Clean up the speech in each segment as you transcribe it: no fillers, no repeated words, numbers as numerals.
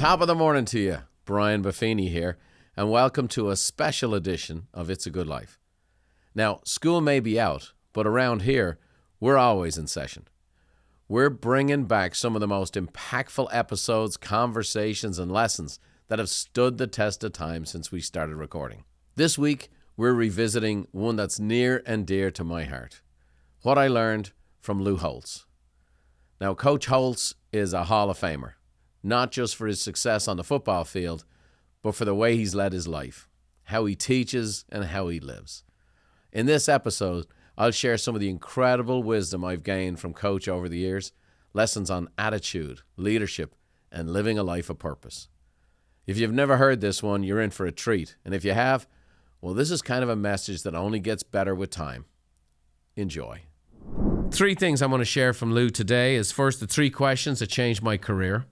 Top of the morning to you. Brian Buffini here, and welcome to a special edition of It's a Good Life. Now, school may be out, but around here, we're always in session. We're bringing back some of the most impactful episodes, conversations, and lessons that have stood the test of time since we started recording. This week, we're revisiting one that's near and dear to my heart. What I learned from Lou Holtz. Now, Coach Holtz is a Hall of Famer, not just for his success on the football field, but for the way he's led his life, how he teaches, and how he lives. In this episode, I'll share some of the incredible wisdom I've gained from Coach over the years, lessons on attitude, leadership, and living a life of purpose. If you've never heard this one, you're in for a treat. And if you have, well, this is kind of a message that only gets better with time. Enjoy. 3 things I want to share from Lou today is first, the 3 questions that changed my career.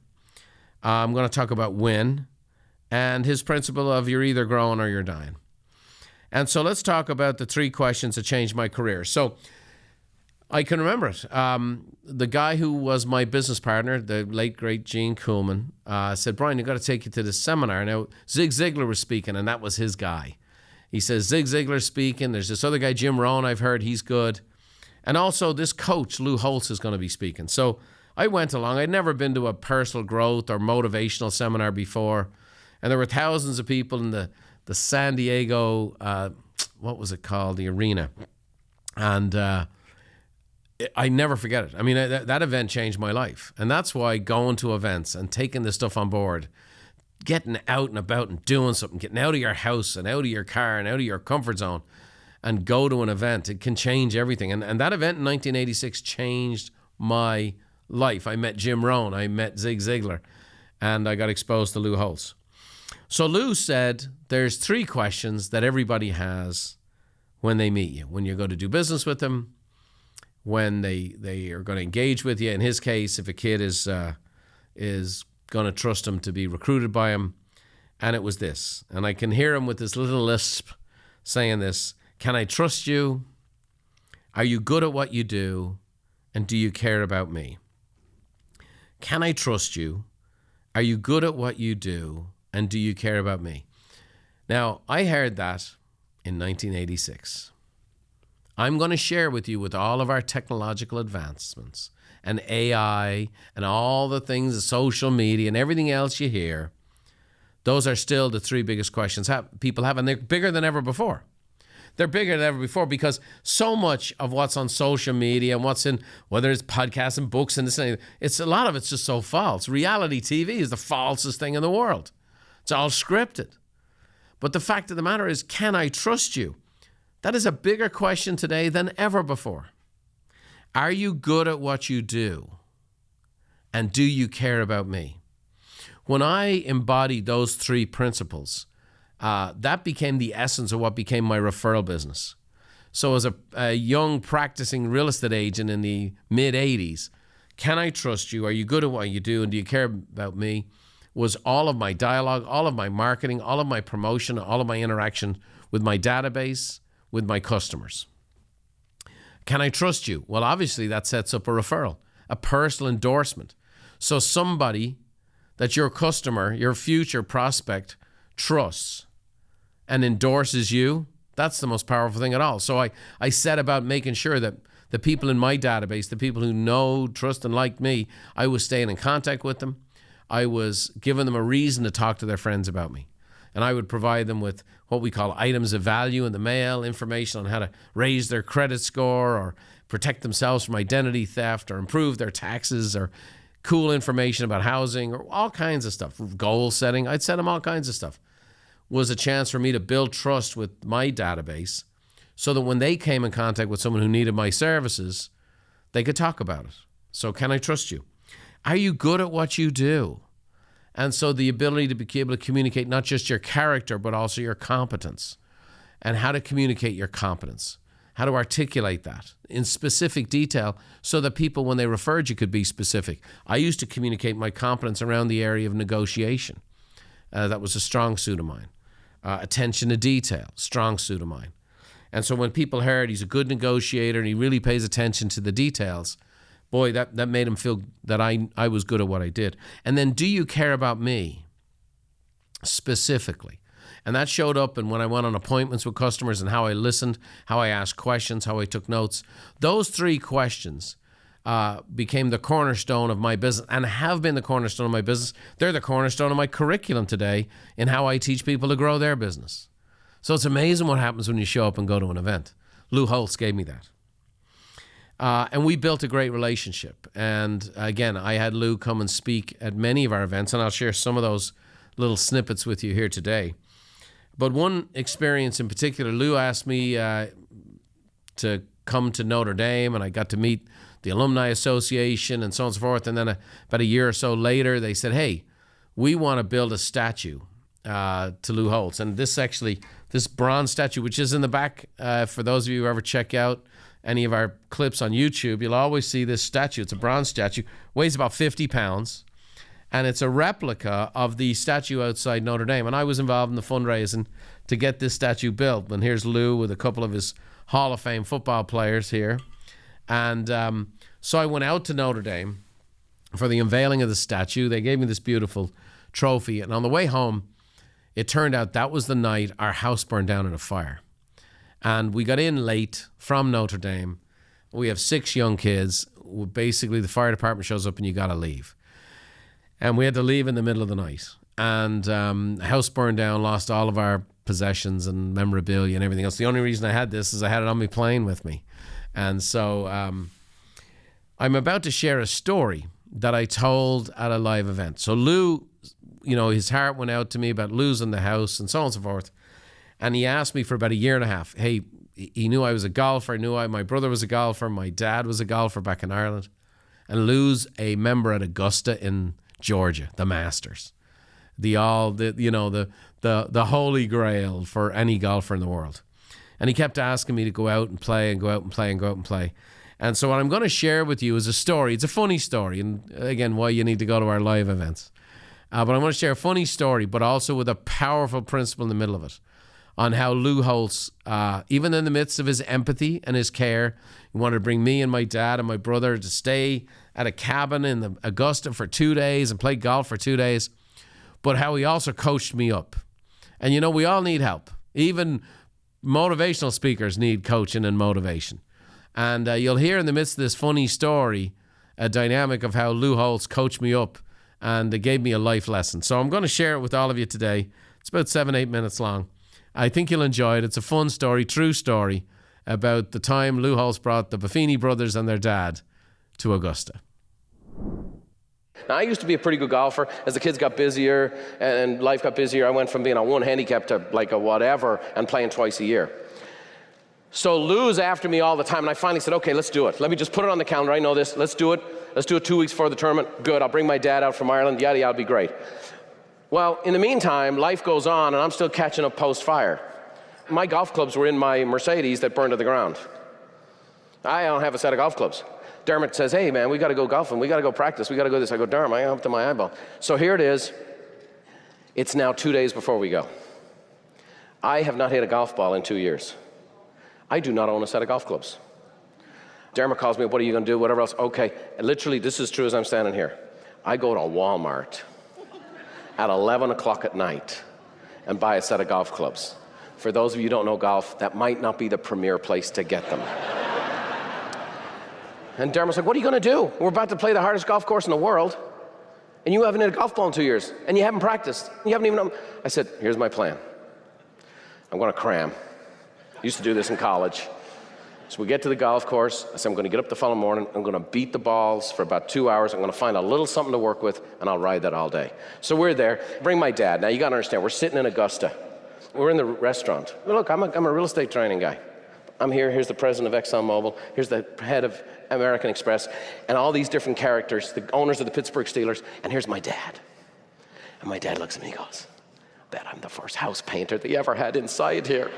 I'm going to talk about when and his principle of you're either growing or you're dying. And so let's talk about the 3 questions that changed my career. So I can remember it. The guy who was my business partner, the late, great Gene Kuhlman, said, Brian, you've got to take you to this seminar. Now, Zig Ziglar was speaking, and that was his guy. He says, Zig Ziglar's speaking. There's this other guy, Jim Rohn, I've heard he's good. And also this coach, Lou Holtz, is going to be speaking. So I went along. I'd never been to a personal growth or motivational seminar before. And there were thousands of people in the San Diego, what was it called? The arena. And I never forget it. I mean, that event changed my life. And that's why going to events and taking this stuff on board, getting out and about and doing something, getting out of your house and out of your car and out of your comfort zone and go to an event, it can change everything. And that event in 1986 changed my life. I met Jim Rohn, I met Zig Ziglar, and I got exposed to Lou Holtz. So Lou said there's 3 questions that everybody has when they meet you, when you go to do business with them, when they are going to engage with you. In his case, if a kid is going to trust him to be recruited by him. And it was this. And I can hear him with this little lisp saying this. Can I trust you? Are you good at what you do? And do you care about me? Can I trust you? Are you good at what you do? And do you care about me? Now, I heard that in 1986. I'm going to share with you, with all of our technological advancements and AI and all the things, social media and everything else you hear, those are still the 3 biggest questions people have, and they're bigger than ever before. They're bigger than ever before because so much of what's on social media and what's in, whether it's podcasts and books and this and that, it's a lot of it's just so false. Reality TV is the falsest thing in the world. It's all scripted. But the fact of the matter is, can I trust you? That is a bigger question today than ever before. Are you good at what you do? And do you care about me? When I embodied those 3 principles, that became the essence of what became my referral business. So as a young practicing real estate agent in the mid-'80s, can I trust you? Are you good at what you do? And do you care about me? Was all of my dialogue, all of my marketing, all of my promotion, all of my interaction with my database, with my customers. Can I trust you? Well, obviously that sets up a referral, a personal endorsement. So somebody that your customer, your future prospect, trusts and endorses you, that's the most powerful thing at all. So I set about making sure that the people in my database, the people who know, trust, and like me, I was staying in contact with them. I was giving them a reason to talk to their friends about me. And I would provide them with what we call items of value in the mail, information on how to raise their credit score or protect themselves from identity theft or improve their taxes or cool information about housing or all kinds of stuff, goal setting. I'd send them all kinds of stuff. Was a chance for me to build trust with my database so that when they came in contact with someone who needed my services, they could talk about it. So can I trust you? Are you good at what you do? And so the ability to be able to communicate not just your character, but also your competence, and how to communicate your competence, how to articulate that in specific detail so that people, when they referred you, could be specific. I used to communicate my competence around the area of negotiation. That was a strong suit of mine. Attention to detail, strong suit of mine. And so when people heard he's a good negotiator and he really pays attention to the details, boy, that made him feel that I was good at what I did. And then, do you care about me specifically? And that showed up in when I went on appointments with customers and how I listened, how I asked questions, how I took notes. Those 3 questions became the cornerstone of my business and have been the cornerstone of my business. They're the cornerstone of my curriculum today in how I teach people to grow their business. So it's amazing what happens when you show up and go to an event. Lou Holtz gave me that. And we built a great relationship. And again, I had Lou come and speak at many of our events, and I'll share some of those little snippets with you here today. But one experience in particular, Lou asked me to come to Notre Dame, and I got to meet the Alumni Association and so on and so forth. And then about a year or so later, they said, hey, we want to build a statue to Lou Holtz. And this bronze statue, which is in the back, for those of you who ever check out any of our clips on YouTube, you'll always see this statue. It's a bronze statue, weighs about 50 pounds, and it's a replica of the statue outside Notre Dame. And I was involved in the fundraising to get this statue built. And here's Lou with a couple of his Hall of Fame football players here. And so I went out to Notre Dame for the unveiling of the statue. They gave me this beautiful trophy. And on the way home, it turned out that was the night our house burned down in a fire. And we got in late from Notre Dame. We have 6 young kids. Basically, the fire department shows up and you got to leave. And we had to leave in the middle of the night. And the house burned down, lost all of our possessions and memorabilia and everything else. The only reason I had this is I had it on my plane with me. And so I'm about to share a story that I told at a live event. So Lou, his heart went out to me about losing the house and so on and so forth. And he asked me for about a year and a half. Hey, he knew I was a golfer. My brother was a golfer. My dad was a golfer back in Ireland. And Lou's a member at Augusta in Georgia, the Masters. The holy grail for any golfer in the world. And he kept asking me to go out and play and go out and play and go out and play. And so what I'm going to share with you is a story. It's a funny story. And again, why you need to go to our live events. But I'm going to share a funny story, but also with a powerful principle in the middle of it, on how Lou Holtz, even in the midst of his empathy and his care, he wanted to bring me and my dad and my brother to stay at a cabin in the Augusta for 2 days and play golf for 2 days, but how he also coached me up. And we all need help. Even motivational speakers need coaching and motivation. And you'll hear in the midst of this funny story a dynamic of how Lou Holtz coached me up and gave me a life lesson. So I'm going to share it with all of you today. It's about 7-8 minutes long. I think you'll enjoy it. It's a fun story, true story, about the time Lou Holtz brought the Buffini brothers and their dad to Augusta. Now, I used to be a pretty good golfer. As the kids got busier and life got busier, I went from being a 1 handicap to like a whatever and playing twice a year. So Lou's after me all the time, and I finally said, okay, let's do it. Let me just put it on the calendar. I know this. Let's do it. Let's do it 2 weeks before the tournament. Good. I'll bring my dad out from Ireland. Yada, yada, it'll be great. Well, in the meantime, life goes on, and I'm still catching up post-fire. My golf clubs were in my Mercedes that burned to the ground. I don't have a set of golf clubs. Dermot says, hey, man, we got to go golfing. We got to go practice. We got to go this. I go, Dermot, I am up to my eyeball. So here it is. It's now 2 days before we go. I have not hit a golf ball in 2 years. I do not own a set of golf clubs. Dermot calls me, what are you going to do, whatever else. Okay, and literally, this is true as I'm standing here. I go to Walmart at 11 o'clock at night and buy a set of golf clubs. For those of you who don't know golf, that might not be the premier place to get them. And Dermot's like, what are you going to do? We're about to play the hardest golf course in the world, and you haven't hit a golf ball in 2 years, and you haven't practiced. You haven't even... I said, here's my plan. I'm going to cram. Used to do this in college. So we get to the golf course. I said, I'm going to get up the following morning. I'm going to beat the balls for about 2 hours. I'm going to find a little something to work with, and I'll ride that all day. So we're there. Bring my dad. Now, you got to understand, we're sitting in Augusta. We're in the restaurant. Look, I'm a real estate training guy. I'm here. Here's the president of ExxonMobil. Here's the head of American Express, and all these different characters, the owners of the Pittsburgh Steelers, and here's my dad. And my dad looks at me and goes, bet I'm the first house painter they ever had inside here.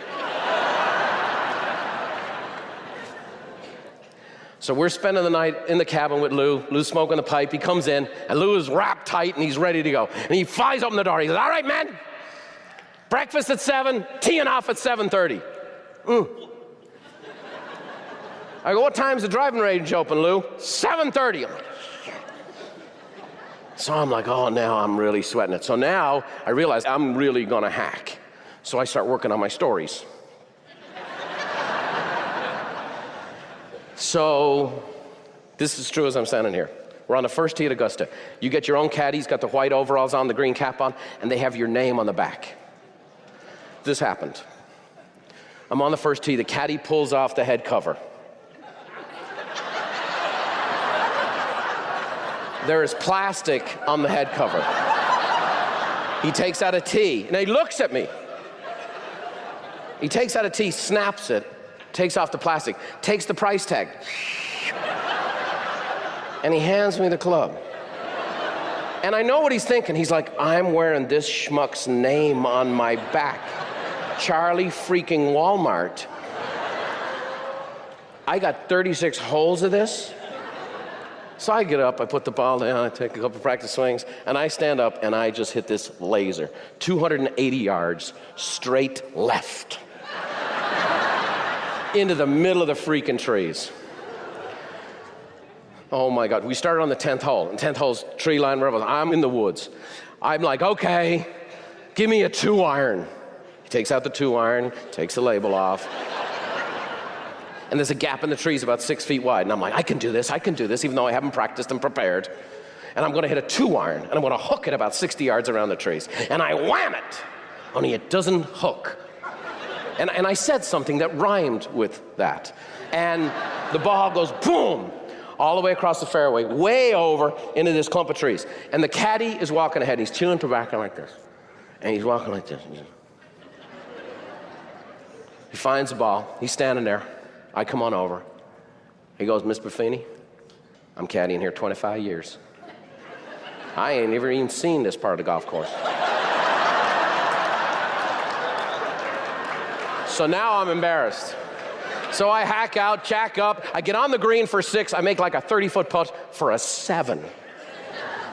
So we're spending the night in the cabin with Lou. Lou's smoking a pipe. He comes in, and Lou is wrapped tight, and he's ready to go. And he flies open the door. He says, all right, man, breakfast at 7, teeing off at 7:30. I go, what time's the driving range open, Lou? 7:30. I'm like, so I'm like, oh, now I'm really sweating it. So now I realize I'm really gonna hack. So I start working on my stories. So this is true as I'm standing here. We're on the first tee at Augusta. You get your own caddy, he's got the white overalls on, the green cap on, and they have your name on the back. This happened. I'm on the first tee, the caddy pulls off the head cover. There is plastic on the head cover. He takes out a tee, and he looks at me. He takes out a tee, snaps it, takes off the plastic, takes the price tag, and he hands me the club. And I know what he's thinking. He's like, I'm wearing this schmuck's name on my back. Charlie freaking Walmart. I got 36 holes of this. So I get up, I put the ball down, I take a couple practice swings, and I stand up and I just hit this laser. 280 yards, straight left. Into the middle of the freaking trees. Oh my God, we started on the 10th hole, and 10th hole's tree line rebels. I'm in the woods. I'm like, okay, give me a 2-iron. He takes out the 2-iron, takes the label off. And there's a gap in the trees about 6 feet wide. And I'm like, I can do this, even though I haven't practiced and prepared. And I'm gonna hit a 2-iron, and I'm gonna hook it about 60 yards around the trees. And I wham it, only it doesn't hook. And I said something that rhymed with that. And the ball goes boom, all the way across the fairway, way over into this clump of trees. And the caddy is walking ahead, he's chewing tobacco like this. And he's walking like this. He finds the ball, he's standing there. I come on over. He goes, Miss Buffini, I'm caddying here 25 years. I ain't never even seen this part of the golf course. So now I'm embarrassed. So I hack out, jack up, I get on the green for 6, I make like a 30-foot putt for a 7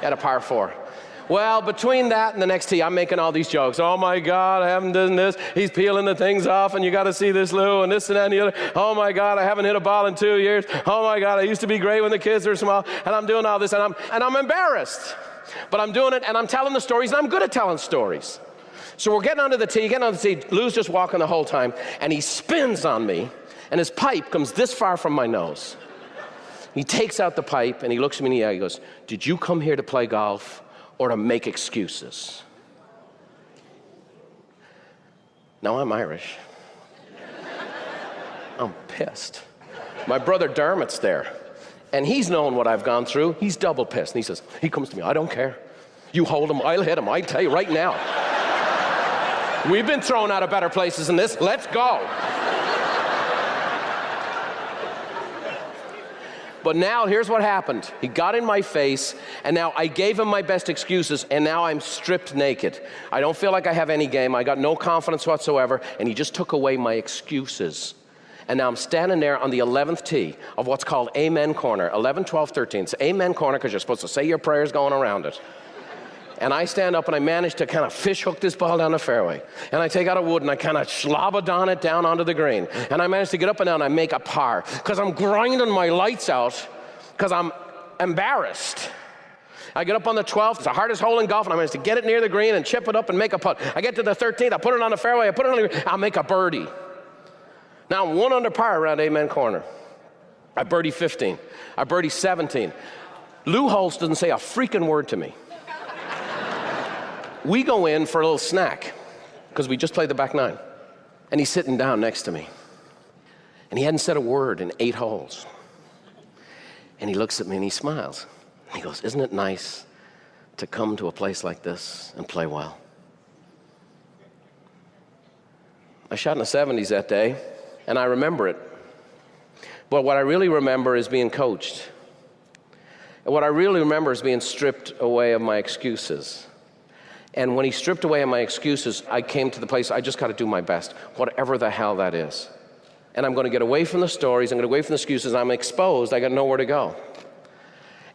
at a par 4. Well, between that and the next tee, I'm making all these jokes. Oh my God, I haven't done this. He's peeling the things off, and you got to see this, Lou, and this and that and the other. Oh my God, I haven't hit a ball in 2 years. Oh my God, I used to be great when the kids were small, and I'm doing all this, and I'm embarrassed. But I'm doing it, and I'm telling the stories, and I'm good at telling stories. So we're getting onto the tee, Lou's just walking the whole time, and he spins on me, and his pipe comes this far from my nose. He takes out the pipe, and he looks at me in the eye, he goes, did you come here to play golf or to make excuses? Now I'm Irish. I'm pissed. My brother Dermot's there, and he's known what I've gone through. He's double pissed, and he comes to me, I don't care. You hold him, I'll hit him, I tell you right now. We've been thrown out of better places than this, let's go. But now, here's what happened. He got in my face, and now I gave him my best excuses, and now I'm stripped naked. I don't feel like I have any game. I got no confidence whatsoever, and he just took away my excuses. And now I'm standing there on the 11th tee of what's called Amen Corner, 11, 12, 13. It's Amen Corner because you're supposed to say your prayers going around it. And I stand up and I manage to kind of fish hook this ball down the fairway. And I take out a wood and I kind of slobadon it down onto the green. And I manage to get up and down and I make a par because I'm grinding my lights out because I'm embarrassed. I get up on the 12th, it's the hardest hole in golf, and I manage to get it near the green and chip it up and make a putt. I get to the 13th, I put it on the fairway, I put it on the green, I'll make a birdie. Now I'm 1 under par around Amen Corner. I birdie 15, I birdie 17. Lou Holtz doesn't say a freaking word to me. We go in for a little snack because we just played the back 9. And he's sitting down next to me. And he hadn't said a word in 8 holes. And he looks at me and he smiles. And he goes, isn't it nice to come to a place like this and play well? I shot in the 70s that day, and I remember it. But what I really remember is being coached. And what I really remember is being stripped away of my excuses. And when he stripped away my excuses, I came to the place, I just got to do my best, whatever the hell that is. And I'm going to get away from the stories, I'm going to get away from the excuses, I'm exposed, I got nowhere to go.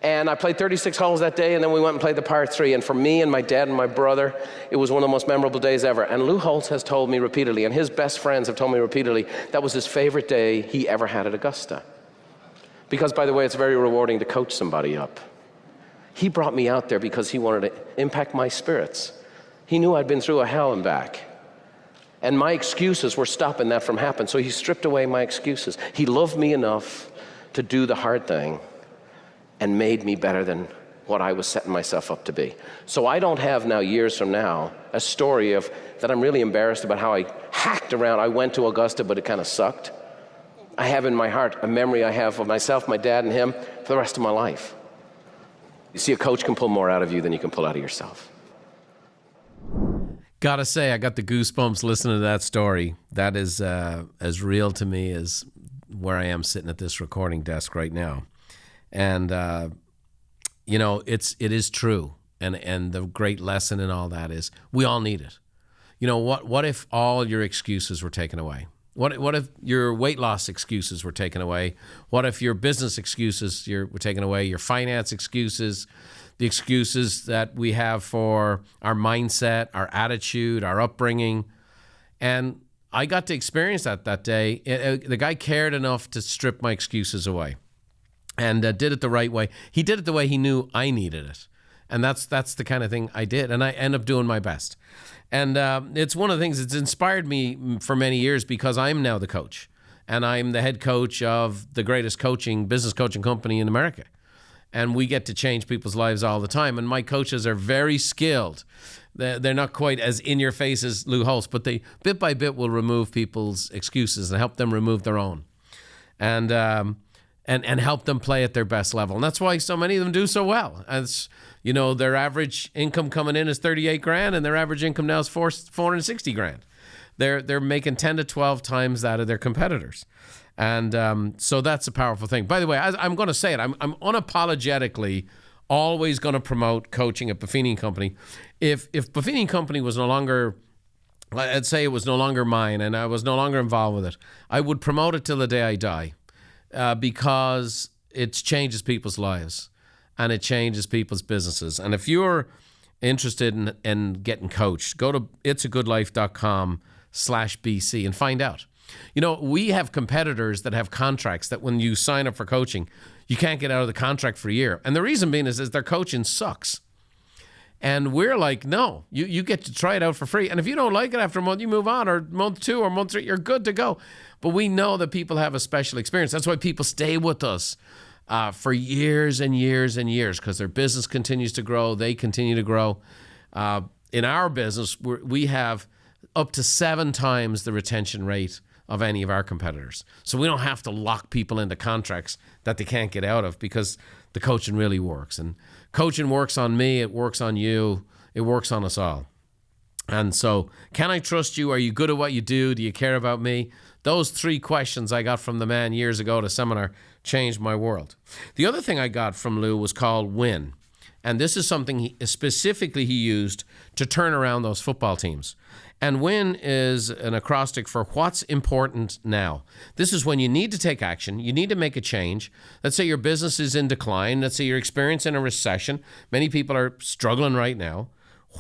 And I played 36 holes that day, and then we went and played the par 3. And for me and my dad and my brother, it was one of the most memorable days ever. And Lou Holtz has told me repeatedly, and his best friends have told me repeatedly, that was his favorite day he ever had at Augusta. Because, by the way, it's very rewarding to coach somebody up. He brought me out there because he wanted to impact my spirits. He knew I'd been through a hell and back. And my excuses were stopping that from happening, so he stripped away my excuses. He loved me enough to do the hard thing and made me better than what I was setting myself up to be. So I don't have now, years from now, a story of that I'm really embarrassed about how I hacked around. I went to Augusta, but it kind of sucked. I have in my heart a memory I have of myself, my dad, and him for the rest of my life. You see, a coach can pull more out of you than you can pull out of yourself. Gotta say, I got the goosebumps listening to that story. That is as real to me as where I am sitting at this recording desk right now. And, it is true. And the great lesson in all that is we all need it. What if all your excuses were taken away? What if your weight loss excuses were taken away? What if your business excuses were taken away, your finance excuses, the excuses that we have for our mindset, our attitude, our upbringing? And I got to experience that day. The guy cared enough to strip my excuses away and did it the right way. He did it the way he knew I needed it. And that's the kind of thing I did. And I end up doing my best. And it's one of the things that's inspired me for many years because I'm now the coach. And I'm the head coach of the greatest business coaching company in America. And we get to change people's lives all the time. And my coaches are very skilled. They're not quite as in your face as Lou Holtz, but they bit by bit will remove people's excuses and help them remove their own. And help them play at their best level. And that's why so many of them do so well. As their average income coming in is $38,000 and their average income now is $460,000. They're making 10 to 12 times that of their competitors. And so that's a powerful thing. By the way, I'm going to say it. I'm unapologetically always going to promote coaching at Buffini Company. If Buffini Company was no longer, I'd say it was no longer mine and I was no longer involved with it, I would promote it till the day I die. Because it changes people's lives and it changes people's businesses. And if you're interested in getting coached, go to itsagoodlife.com/BC and find out. We have competitors that have contracts that when you sign up for coaching, you can't get out of the contract for a year. And the reason being is their coaching sucks. And we're like, no, you get to try it out for free. And if you don't like it after a month, you move on, or month 2 or month 3, you're good to go. But we know that people have a special experience. That's why people stay with us for years and years and years, because their business continues to grow. They continue to grow. In our business, we have up to 7 times the retention rate of any of our competitors. So we don't have to lock people into contracts that they can't get out of because the coaching really works. And coaching works on me, it works on you, it works on us all. And so, can I trust you? Are you good at what you do? Do you care about me? Those 3 questions I got from the man years ago at a seminar changed my world. The other thing I got from Lou was called WIN. And this is something he used to turn around those football teams. And WIN is an acrostic for what's important now. This is when you need to take action. You need to make a change. Let's say your business is in decline. Let's say you're experiencing a recession. Many people are struggling right now.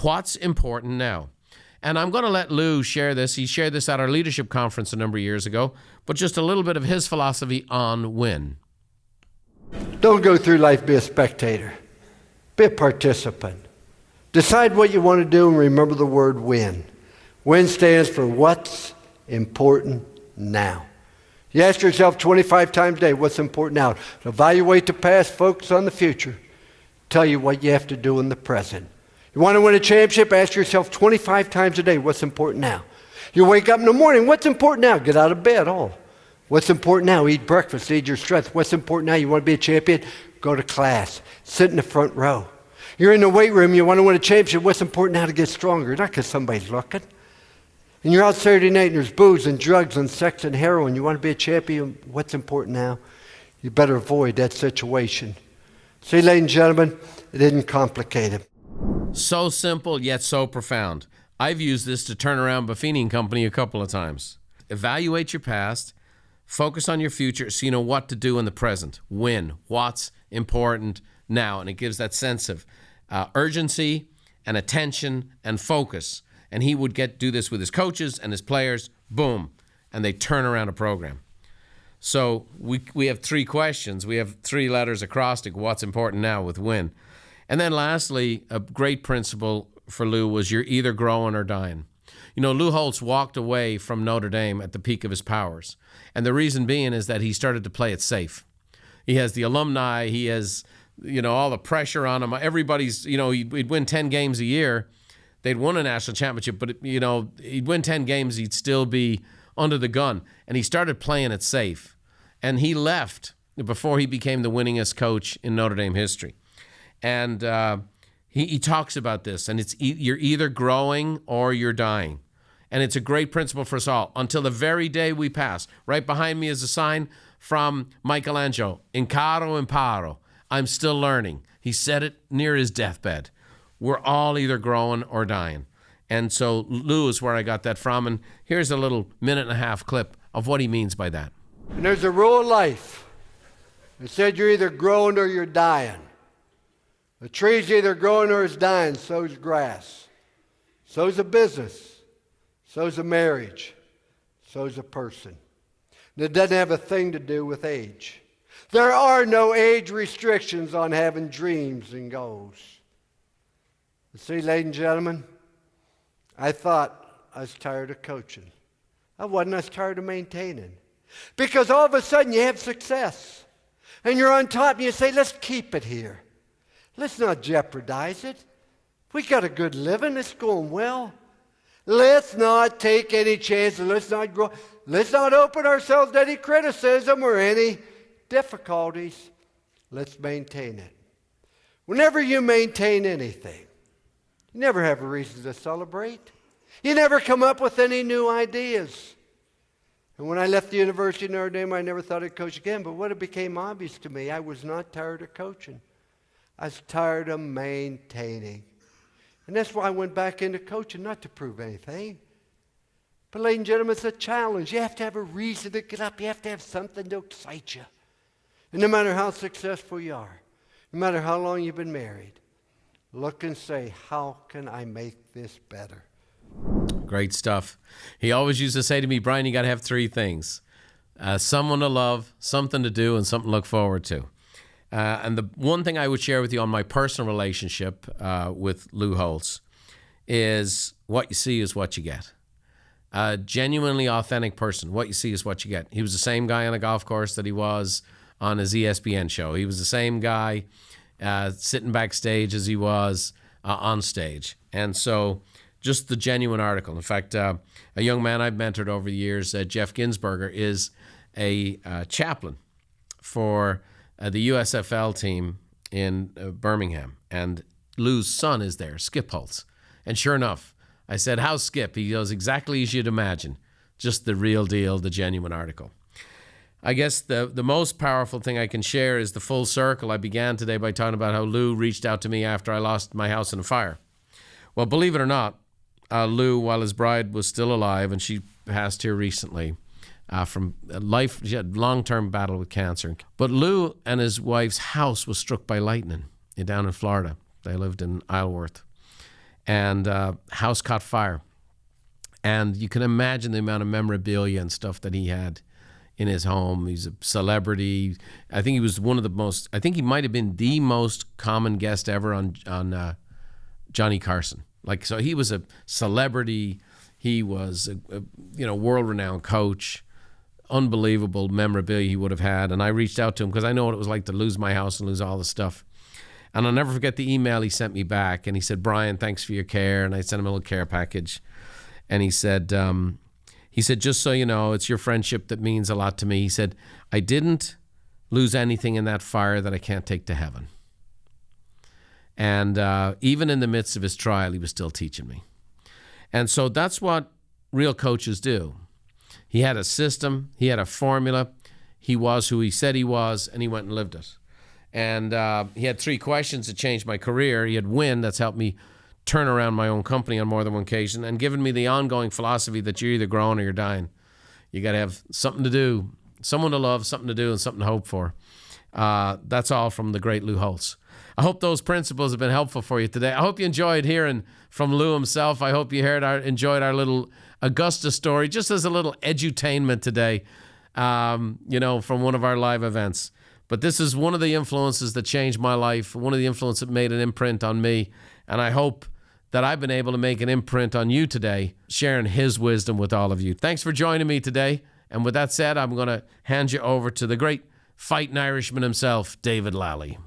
What's important now? And I'm going to let Lou share this. He shared this at our leadership conference a number of years ago, but just a little bit of his philosophy on WIN. Don't go through life, be a spectator. Be a participant. Decide what you want to do and remember the word WIN. WIN stands for what's important now. You ask yourself 25 times a day, what's important now? Evaluate the past, focus on the future. Tell you what you have to do in the present. You want to win a championship? Ask yourself 25 times a day, what's important now? You wake up in the morning, what's important now? Get out of bed, What's important now? Eat breakfast, eat your strength. What's important now? You want to be a champion? Go to class. Sit in the front row. You're in the weight room, you want to win a championship. What's important now to get stronger? Not because somebody's looking. And you're out Saturday night and there's booze and drugs and sex and heroin. You want to be a champion? What's important now? You better avoid that situation. See, ladies and gentlemen, it isn't complicated. So simple, yet so profound. I've used this to turn around Buffini Company a couple of times. Evaluate your past, focus on your future so you know what to do in the present. WIN, what's important now. And it gives that sense of urgency and attention and focus. And he would do this with his coaches and his players, boom, and they turn around a program. So we have three questions. We have three letters acrostic. What's important now with win? And then lastly, a great principle for Lou was you're either growing or dying. You know, Lou Holtz walked away from Notre Dame at the peak of his powers. And the reason being is that he started to play it safe. He has the alumni. He has, all the pressure on him. Everybody's, he'd win 10 games a year. They'd won a national championship, but, he'd win 10 games. He'd still be under the gun. And he started playing it safe. And he left before he became the winningest coach in Notre Dame history. And he talks about this, and you're either growing or you're dying. And it's a great principle for us all until the very day we pass. Right behind me is a sign from Michelangelo, Incaro imparo. I'm still learning. He said it near his deathbed. We're all either growing or dying. And so Lou is where I got that from. And here's a little 1.5-minute clip of what he means by that. And there's a rule of life. It said you're either growing or you're dying. The tree's either growing or it's dying. So's grass. So's a business. So's a marriage. So's a person. And it doesn't have a thing to do with age. There are no age restrictions on having dreams and goals. You see, ladies and gentlemen, I thought I was tired of coaching. I wasn't. I was tired of maintaining. Because all of a sudden you have success. And you're on top and you say, let's keep it here. Let's not jeopardize it. We got a good living. It's going well. Let's not take any chances. Let's not grow. Let's not open ourselves to any criticism or any difficulties. Let's maintain it. Whenever you maintain anything, you never have a reason to celebrate. You never come up with any new ideas. And when I left the University of Notre Dame, I never thought I'd coach again. But what it became obvious to me, I was not tired of coaching. I was tired of maintaining. And that's why I went back into coaching, not to prove anything. But ladies and gentlemen, it's a challenge. You have to have a reason to get up. You have to have something to excite you. And no matter how successful you are, no matter how long you've been married, look and say, how can I make this better? Great stuff. He always used to say to me, Brian, you got to have three things. Someone to love, something to do, and something to look forward to. And the one thing I would share with you on my personal relationship with Lou Holtz is what you see is what you get. A genuinely authentic person. What you see is what you get. He was the same guy on a golf course that he was on his ESPN show. He was the same guy sitting backstage as he was on stage. And so just the genuine article. In fact, a young man I've mentored over the years, Jeff Ginsberger, is a chaplain for the USFL team in Birmingham. And Lou's son is there, Skip Holtz. And sure enough, I said, how's Skip? He goes, exactly as you'd imagine. Just the real deal, the genuine article. I guess the most powerful thing I can share is the full circle. I began today by talking about how Lou reached out to me after I lost my house in a fire. Well, believe it or not, Lou, while his bride was still alive, and she passed here recently from life, she had long-term battle with cancer. But Lou and his wife's house was struck by lightning down in Florida. They lived in Isleworth. And house caught fire. And you can imagine the amount of memorabilia and stuff that he had in his home. He's a celebrity. I think he was one of the most, I think he might have been the most common guest ever on Johnny Carson. So he was a celebrity. He was a world-renowned coach. Unbelievable memorabilia he would have had. And I reached out to him because I know what it was like to lose my house and lose all the stuff. And I'll never forget the email he sent me back. And he said, Brian, thanks for your care. And I sent him a little care package. And he said, just so you know, it's your friendship that means a lot to me. He said, I didn't lose anything in that fire that I can't take to heaven. And even in the midst of his trial, he was still teaching me. And so that's what real coaches do. He had a system. He had a formula. He was who he said he was, and he went and lived it. And he had three questions that changed my career. He had win, that's helped me turn around my own company on more than one occasion, and given me the ongoing philosophy that you're either growing or you're dying. You got to have something to do, someone to love, something to do, and something to hope for. That's all from the great Lou Holtz. I hope those principles have been helpful for you today. I hope you enjoyed hearing from Lou himself. I hope you enjoyed our little Augusta story, just as a little edutainment today. from one of our live events. But this is one of the influences that changed my life, one of the influences that made an imprint on me. And I hope that I've been able to make an imprint on you today, sharing his wisdom with all of you. Thanks for joining me today. And with that said, I'm going to hand you over to the great fighting Irishman himself, David Lally.